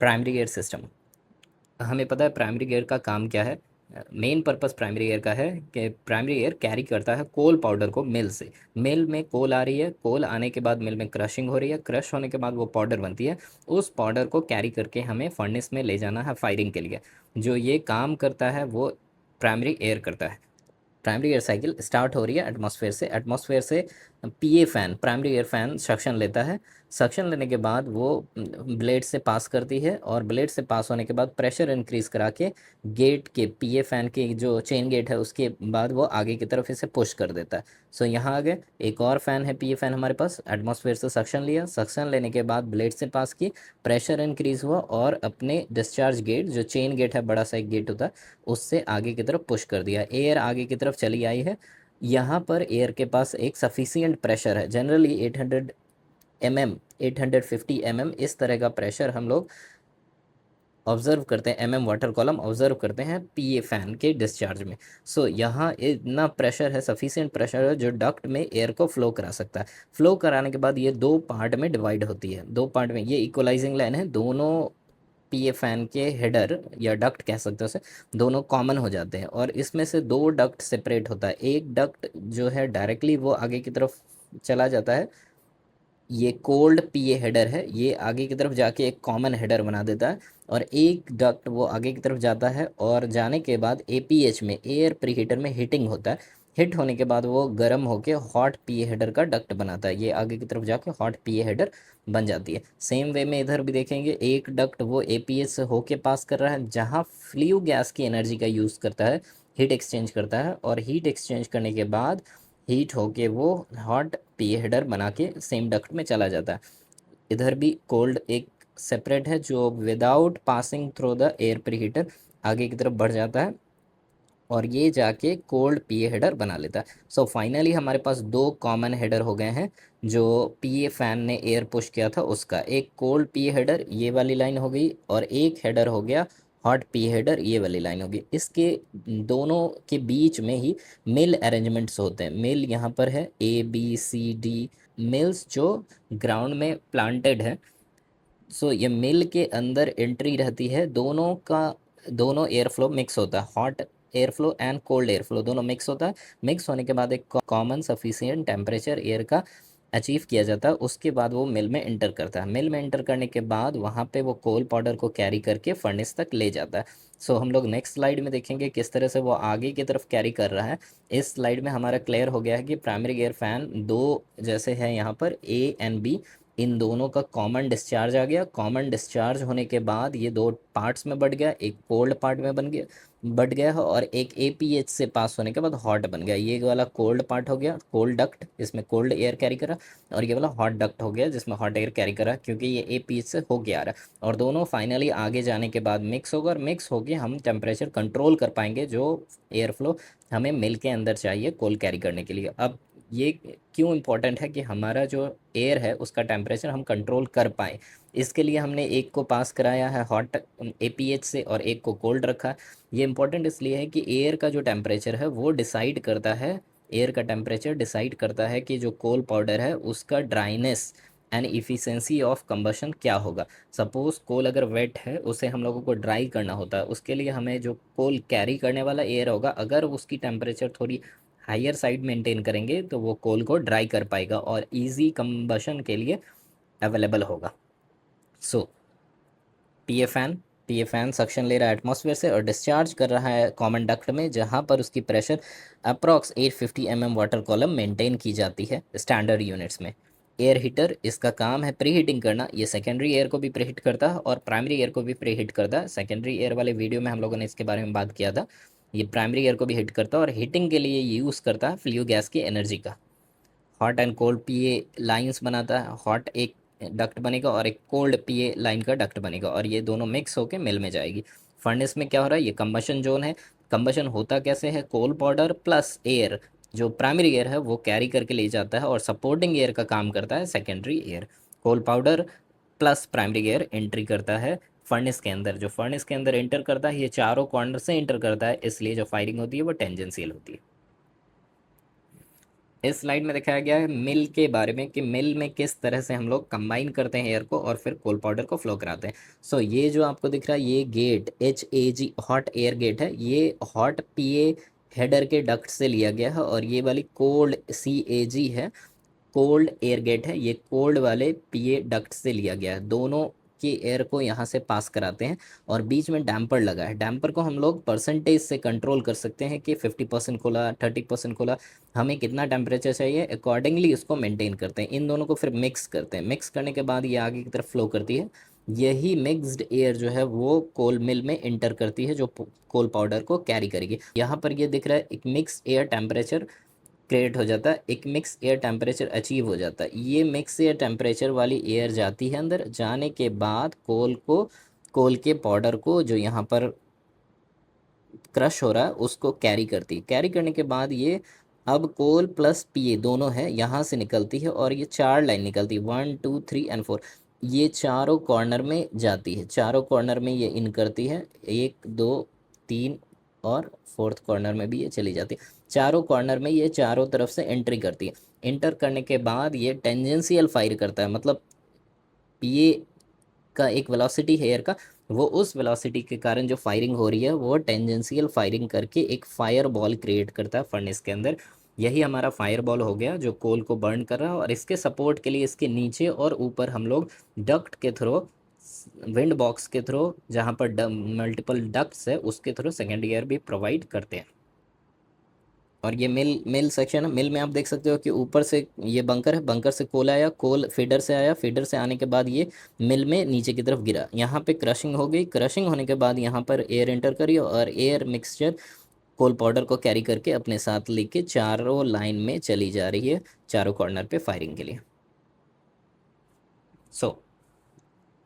Primary air system. हमें पता है प्राइमरी एयर का काम क्या है। मेन पर्पस प्राइमरी एयर का है कि प्राइमरी एयर कैरी करता है कोल पाउडर को मिल से। मिल में कोल आ रही है, कोल आने के बाद मिल में क्रशिंग हो रही है, क्रश होने के बाद वो पाउडर बनती है। उस पाउडर को कैरी करके हमें फर्नेस में ले जाना है फायरिंग के लिए। जो ये काम करता है वो प्राइमरी एयर करता है। प्राइमरी एयर साइकिल स्टार्ट हो रही है एटमॉस्फेयर से। एटमॉस्फेयर से PA fan, primary air fan suction लेता है। सक्शन लेने के बाद वो ब्लेड से पास करती है, और ब्लेड से पास होने के बाद प्रेशर इंक्रीज करा के गेट के, पीए फैन के जो चेन गेट है उसके बाद वो आगे की तरफ इसे पुश कर देता है। सो यहाँ आगे एक और फैन है, पीए फैन हमारे पास। एटमॉस्फेयर से सक्शन लिया, सक्शन लेने के बाद ब्लेड से पास की, प्रेशर इंक्रीज हुआ और अपने डिस्चार्ज गेट, जो चेन गेट है बड़ा सा एक गेट होता है, उससे आगे की तरफ पुश कर दिया। एयर आगे की तरफ चली आई है। यहाँ पर एयर के पास एक सफिशियंट प्रेशर है, जनरली 800 mm, 850 mm इस तरह का प्रेशर हम लोग ऑब्जर्व करते हैं, वाटर कॉलम ऑब्जर्व करते हैं पीए फैन के डिस्चार्ज में। सो यहाँ इतना प्रेशर है, सफिशियंट प्रेशर है जो डक्ट में एयर को फ्लो करा सकता है। फ्लो कराने के बाद ये दो पार्ट में डिवाइड होती है, दो पार्ट में। ये इक्वलाइजिंग लाइन है, दोनों पीए फैन के हेडर या डक्ट कह सकते हो उसे, दोनों कॉमन हो जाते हैं और इसमें से दो डक्ट सेपरेट होता है। एक डक्ट जो है डायरेक्टली वो आगे की तरफ चला जाता है, ये कोल्ड पीए हेडर है, ये आगे की तरफ जाके एक कॉमन हेडर बना देता है। और एक डक्ट वो आगे की तरफ जाता है और जाने के बाद एपीएच में, एयर प्री हीटर में हीटिंग होता है। हिट होने के बाद वो गर्म होके हॉट पीए हेडर का डक्ट बनाता है, ये आगे की तरफ जाके हॉट पीए हेडर बन जाती है। सेम वे में इधर भी देखेंगे, एक डक्ट वो एपीएच से होके पास कर रहा है, जहाँ फ्ल्यू गैस की एनर्जी का यूज़ करता है, हीट एक्सचेंज करता है, और हीट एक्सचेंज करने के बाद हीट होके वो हॉट पी हेडर बना के सेम डक्ट में चला जाता है। इधर भी कोल्ड एक सेपरेट है जो without passing through the air pre heater आगे की तरफ बढ़ जाता है और ये जाके कोल्ड पीए हेडर बना लेता है। सो फाइनली हमारे पास दो कॉमन हेडर हो गए हैं। जो पीए फैन ने एयर पुश किया था उसका, एक कोल्ड पीए हेडर ये वाली लाइन हो गई, और एक हेडर हो गया हॉट पीए हेडर ये वाली लाइन होगी। इसके दोनों के बीच में ही मिल अरेंजमेंट्स होते हैं। मिल यहाँ पर है ABCD मिल्स जो ग्राउंड में प्लांटेड है। सो ये मिल के अंदर एंट्री रहती है, दोनों का, दोनों एयर फ्लो मिक्स होता है, hot air flow and cold air flow दोनों मिक्स होता है। मिक्स होने के बाद एक कॉमन सफिशियंट टेम्परेचर एयर का अचीव किया जाता है। उसके बाद वो मिल में एंटर करता है। मिल में एंटर करने के बाद वहाँ पे वो कोल पाउडर को कैरी करके फर्नेस तक ले जाता है। सो हम लोग नेक्स्ट स्लाइड में देखेंगे किस तरह से वो आगे की तरफ कैरी कर रहा है। इस स्लाइड में हमारा क्लियर हो गया है कि प्राइमरी एयर फैन दो जैसे है, यहाँ पर A and B, इन दोनों का कॉमन डिस्चार्ज आ गया। कॉमन डिस्चार्ज होने के बाद ये दो पार्ट्स में बढ़ गया, एक कोल्ड पार्ट में बन गया, बढ़ गया है, और एक एपीएच से पास होने के बाद हॉट बन गया। ये वाला कोल्ड पार्ट हो गया कोल्ड डक्ट, इसमें कोल्ड एयर कैरी करा, और ये वाला हॉट डक्ट हो गया जिसमें हॉट एयर कैरी करा, क्योंकि ये एपीएच से होके आ रहा है। और दोनों फाइनली आगे जाने के बाद मिक्स होगा, और मिक्स होके हम टेम्परेचर कंट्रोल कर पाएंगे जो एयर फ्लो हमें मिल के अंदर चाहिए कोल कैरी करने के लिए। अब ये क्यों इम्पोर्टेंट है कि हमारा जो एयर है उसका टेम्परेचर हम कंट्रोल कर पाएँ। इसके लिए हमने एक को पास कराया है हॉट एपीएच से और एक को कोल्ड रखा है। ये इंपॉर्टेंट इसलिए है कि एयर का जो टेम्परेचर है वो डिसाइड करता है, एयर का टेम्परेचर डिसाइड करता है कि जो कोल पाउडर है उसका dryness and efficiency of combustion क्या होगा। सपोज़ कोल अगर वेट है, उसे हम लोगों को ड्राई करना होता है, उसके लिए हमें जो कोल कैरी करने वाला एयर होगा, अगर उसकी टेम्परेचर थोड़ी हायर साइड मेंटेन करेंगे तो वो कोल को ड्राई कर पाएगा और इजी कंबशन के लिए अवेलेबल होगा। सो पीए फैन सक्शन ले रहा है एटमॉस्फेयर से और डिस्चार्ज कर रहा है कॉमन डक्ट में, जहाँ पर उसकी pressure approx 850 mm water column maintain की जाती है स्टैंडर्ड यूनिट्स में। एयर हीटर, इसका काम है प्री हीटिंग करना। ये सेकेंडरी एयर को भी प्री हीट करता है और प्राइमरी एयर को भी प्री हीट करता है। सेकेंडरी एयर वाले वीडियो में हम लोगों ने इसके बारे में बात किया था। ये प्राइमरी एयर को भी हीट करता है और हीटिंग के लिए यूज़ करता है फ्ल्यू गैस की एनर्जी का। Hot and cold PA lines बनाता है। हॉट एक डक्ट बनेगा और एक कोल्ड पीए लाइन का डक्ट बनेगा, और ये दोनों मिक्स होकर मिल में जाएगी। फर्नेस में क्या हो रहा है, ये कंबशन जोन है। कंबशन होता कैसे है, कोल पाउडर प्लस एयर, जो प्राइमरी एयर है वो कैरी करके ले जाता है, और सपोर्टिंग एयर का काम करता है secondary air. Coal powder plus primary air entry करता है फर्नेस के अंदर। जो फर्नेस के अंदर एंटर करता है ये चारों कॉर्नर से एंटर करता है, इसलिए जो फायरिंग होती है वो टेंजेंशियल होती है। इस स्लाइड में दिखाया गया है मिल के बारे में कि मिल में किस तरह से हम लोग कंबाइन करते हैं एयर को और फिर कोल पाउडर को फ्लो कराते हैं। सो ये जो आपको दिख रहा है ये gate HAG hot air gate है, ये हॉट PA हेडर के डक्ट से लिया गया है, और ये वाली कोल्ड CAG है, कोल्ड एयर गेट है, ये कोल्ड वाले PA डक्ट से लिया गया है। दोनों की एयर को यहाँ से पास कराते हैं और बीच में डैम्पर लगा है। डैम्पर को हम लोग परसेंटेज से कंट्रोल कर सकते हैं कि 50% खुला, 30% खुला, हमें कितना टेम्परेचर चाहिए, अकॉर्डिंगली इसको मेंटेन करते हैं। इन दोनों को फिर मिक्स करते हैं, मिक्स करने के बाद ये आगे की तरफ फ्लो करती है। यही मिक्स्ड एयर जो है वो कोल मिल में इंटर करती है, जो कोल पाउडर को कैरी करेगी। यहाँ पर ये दिख रहा है एक मिक्स एयर टेम्परेचर क्रिएट हो जाता है, एक मिक्स एयर टेम्परेचर अचीव हो जाता है। ये मिक्स एयर टेम्परेचर वाली एयर जाती है अंदर, जाने के बाद कोल के पाउडर को जो यहाँ पर क्रश हो रहा है उसको कैरी करती है। कैरी करने के बाद ये अब कोल प्लस PA दोनों है यहाँ से निकलती है, और ये 4 लाइन निकलती है, 1 2 3 एंड 4। ये चारों कॉर्नर में जाती है, चारों कॉर्नर में ये इन करती है, 1 2 3, और फोर्थ कॉर्नर में भी ये चली जाती है। चारों कॉर्नर में ये चारों तरफ से एंट्री करती है। एंटर करने के बाद ये टेंजेंशियल फायर करता है, मतलब PA का एक वेलोसिटी है एयर का, वो उस वेलोसिटी के कारण जो फायरिंग हो रही है वो टेंजेंशियल फायरिंग करके एक फायर बॉल क्रिएट करता है फर्नेस के अंदर। यही हमारा फायर बॉल हो गया जो कोल को बर्न कर रहा है, और इसके सपोर्ट के लिए इसके नीचे और ऊपर हम लोग डक्ट के थ्रू, विंड बॉक्स के थ्रू, जहाँ पर मल्टीपल डक्ट्स है उसके थ्रू सेकेंड ईयर भी प्रोवाइड करते हैं। और ये मिल सेक्शन है। मिल में आप देख सकते हो कि ऊपर से ये बंकर है, बंकर से कोल आया, कोल फीडर से आया, फीडर से आने के बाद ये मिल में नीचे की तरफ गिरा, यहाँ पे क्रशिंग हो गई, क्रशिंग होने के बाद यहाँ पर एयर एंटर करी, और एयर मिक्सचर कोल पाउडर को कैरी करके अपने साथ लेके चारों लाइन में चली जा रही है, चारों कॉर्नर पे फायरिंग के लिए। सो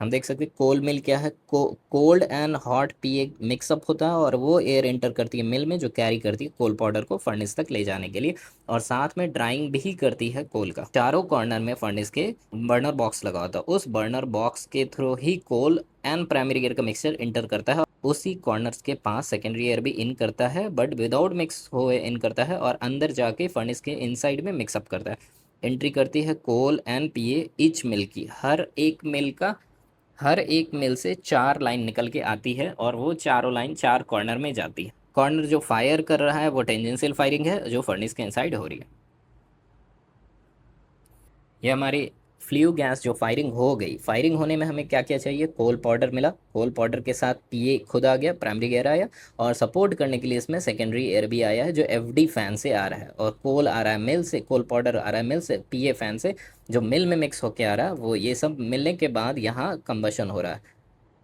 हम देख सकते हैं कोल मिल क्या है, cold and hot PA mix up होता है, और वो एयर एंटर करती है मिल में, जो कैरी करती है कोल पाउडर को फर्नेस तक ले जाने के लिए, और साथ में ड्राइंग भी करती है कोल का। चारों कॉर्नर में फर्नेस के बर्नर बॉक्स लगा होता है, उस बर्नर बॉक्स के थ्रू ही कोल एंड प्राइमरी एयर का मिक्सचर इंटर करता है। उसी कॉर्नर्स के पास सेकेंडरी एयर भी इन करता है, बट विदाउट मिक्स हुए इन करता है, और अंदर जाके फर्नेस के इनसाइड में मिक्सअप करता है। एंट्री करती है कोल एंड PA ईच मिल की, हर एक मिल से 4 लाइन निकल के आती है, और वो चारों लाइन 4 कॉर्नर में जाती है। कॉर्नर जो फायर कर रहा है वो टेंजेंशियल फायरिंग है, जो फर्नेस के इनसाइड हो रही है। ये हमारी फ्लू गैस जो फायरिंग हो गई, फायरिंग होने में हमें क्या क्या चाहिए, कोल पाउडर मिला, कोल पाउडर के साथ PA खुद आ गया, प्राइमरी एयर आया, और सपोर्ट करने के लिए इसमें सेकेंडरी एयर भी आया है जो FD फैन से आ रहा है, और कोल आ रहा है मिल से, कोल पाउडर आ रहा है मिल से, PA फैन से जो मिल में मिक्स होके आ रहा है। वो ये सब मिलने के बाद यहाँ कंबशन हो रहा है,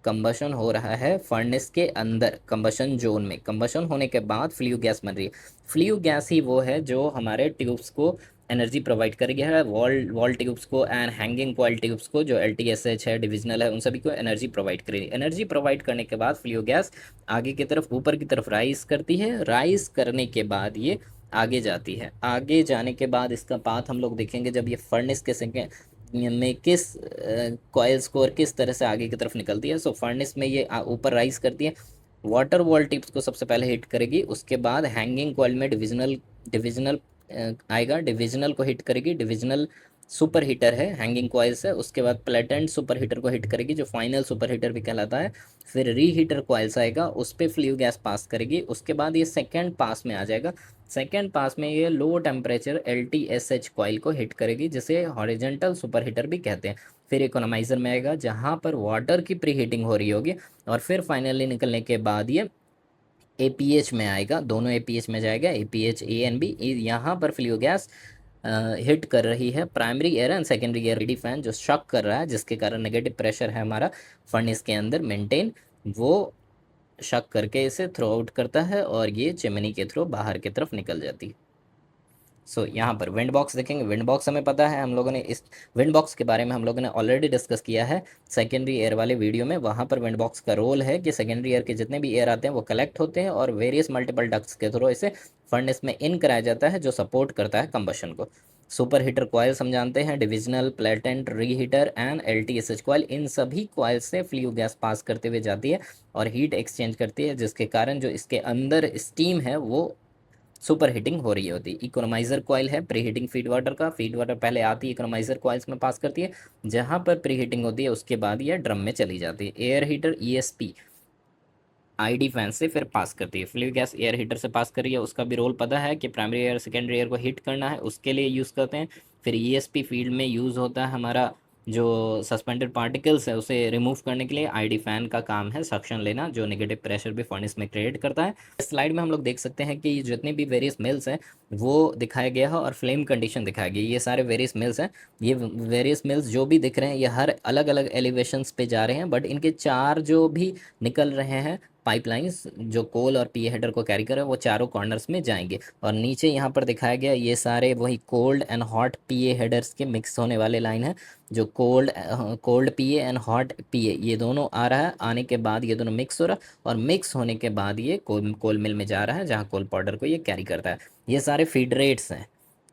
कंबशन हो रहा है फर्नेस के अंदर, कंबशन जोन में। कंबशन होने के बाद फ्लू गैस बन रही है। फ्लू गैस ही वो है जो हमारे ट्यूब्स को एनर्जी प्रोवाइड करेगी, है वॉल ट्यूब्स को एंड हैंगिंग कॉइल ट्यूब्स को, जो LTSH है, डिविजनल है, उन सभी को एनर्जी प्रोवाइड करेगी। एनर्जी प्रोवाइड करने के बाद फ्लू गैस आगे की तरफ, ऊपर की तरफ राइज करती है, राइज करने के बाद ये आगे जाती है। आगे जाने के बाद इसका पाथ हम लोग देखेंगे जब ये फर्नेस के सेकेंड में किस कॉइल्स को और किस तरह से आगे की तरफ निकलती है। सो फर्नेस में ये ऊपर राइज करती है, वाटर वॉल टिप्स को सबसे पहले हिट करेगी, उसके बाद हैंगिंग कॉइल में डिविजनल आएगा, डिविजनल को हिट करेगी, डिविजनल सुपर हीटर है हैंगिंग कॉइल्स है, उसके बाद प्लेटेंट सुपर हीटर को हिट करेगी जो फाइनल सुपर हीटर भी कहलाता है। फिर रीहीटर कॉइल्स आएगा, उस पर फ्लू गैस पास करेगी, उसके बाद ये सेकेंड पास में आ जाएगा। सेकेंड पास में ये लो टेम्परेचर LTSH कॉइल को हिट करेगी, जिसे हॉरिजेंटल सुपर हीटर भी कहते हैं। फिर इकोनोमाइजर में आएगा जहाँ पर वाटर की प्री हीटिंग हो रही होगी, और फिर फाइनली निकलने के बाद ये APH में आएगा, दोनों APH में जाएगा, APH A एंड B। यहाँ पर फ्लू गैस हिट कर रही है primary air and secondary air ready fan, जो शॉक कर रहा है, जिसके कारण नेगेटिव प्रेशर है हमारा फर्नेस के अंदर मेंटेन, वो शक करके इसे थ्रो आउट करता है, और ये चिमनी के थ्रू बाहर की तरफ निकल जाती है। सो यहाँ पर विंड बॉक्स देखेंगे। विंड बॉक्स हमें पता है, हम लोगों ने इस विंड बॉक्स के बारे में हम लोगों ने ऑलरेडी डिस्कस किया है सेकेंडरी एयर वाले वीडियो में। वहाँ पर विंड बॉक्स का रोल है कि सेकेंडरी एयर के जितने भी एयर आते हैं वो कलेक्ट होते हैं, और वेरियस मल्टीपल डक्ट्स के थ्रू इसे फर्नेस में इन कराया जाता है, जो सपोर्ट करता है कंबशन को। सुपर हीटर कॉइल्स हम जानते हैं, divisional, platen, reheater and LTSH coil, इन सभी कॉइल से फ्लू गैस पास करते हुए जाती है और हीट एक्सचेंज करती है, जिसके कारण जो इसके अंदर स्टीम है वो सुपर हीटिंग हो रही होती है। इकोनोमाइजर कॉइल है प्री हीटिंग फीड वाटर का, फीड वाटर पहले आती है इकोनोमाइजर कॉइल्स में पास करती है, जहाँ पर प्री हीटिंग होती है उसके बाद ये ड्रम में चली जाती है। Air heater ESP ID fan से फिर पास करती है। फ्लू गैस एयर हीटर से पास कर रही है, उसका भी रोल पता है कि प्राइमरी एयर सेकेंडरी एयर को हीट करना है, उसके लिए यूज़ करते हैं। फिर ईएसपी फील्ड में यूज़ होता है हमारा जो सस्पेंडेड पार्टिकल्स है उसे रिमूव करने के लिए आईडी फैन का काम है सक्शन लेना, जो नेगेटिव प्रेशर भी फर्नेस में क्रिएट करता है। इस स्लाइड में हम लोग देख सकते हैं कि ये जितने भी वेरियस मिल्स हैं वो दिखाया गया है और फ्लेम कंडीशन दिखाया गया है। ये सारे वेरियस मिल्स हैं। ये वेरियस मिल्स जो भी दिख रहे हैं ये हर अलग अलग एलिवेशंस पे जा रहे हैं, बट इनके चार जो भी निकल रहे हैं पाइपलाइंस जो कोल और पी हेडर को कैरी कर रहे हैं वो चारों कॉर्नर्स में जाएंगे। और नीचे यहाँ पर दिखाया गया ये सारे वही cold and hot PA headers के मिक्स होने वाले लाइन है। जो कोल्ड पीए एंड हॉट पीए ये दोनों आ रहा है, आने के बाद ये दोनों मिक्स हो रहा है और मिक्स होने के बाद ये कोल मिल में जा रहा है जहाँ कोल पाउडर को ये कैरी करता है। ये सारे फीड रेट्स हैं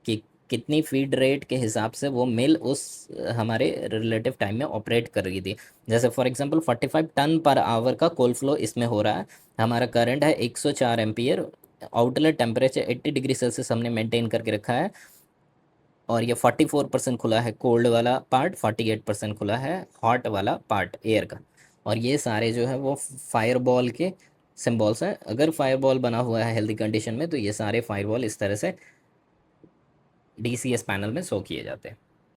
कि कितनी फीड रेट के हिसाब से वो मिल उस हमारे रिलेटिव टाइम में ऑपरेट कर रही थी। जैसे for example 45 ton per hour का कोल फ्लो इसमें हो रहा है। हमारा करंट है 104 ampere. Outlet temperature 80 degree Celsius हमने मेंटेन करके रखा है। और ये 44% खुला है कोल्ड वाला पार्ट, 48% खुला है हॉट वाला पार्ट एयर का। और ये सारे जो है वो फायर के सिम्बॉल्स हैं। अगर फायर बना हुआ है हेल्दी कंडीशन में तो ये सारे फायर इस तरह से डीसीएस पैनल में शो किए जाते हैं।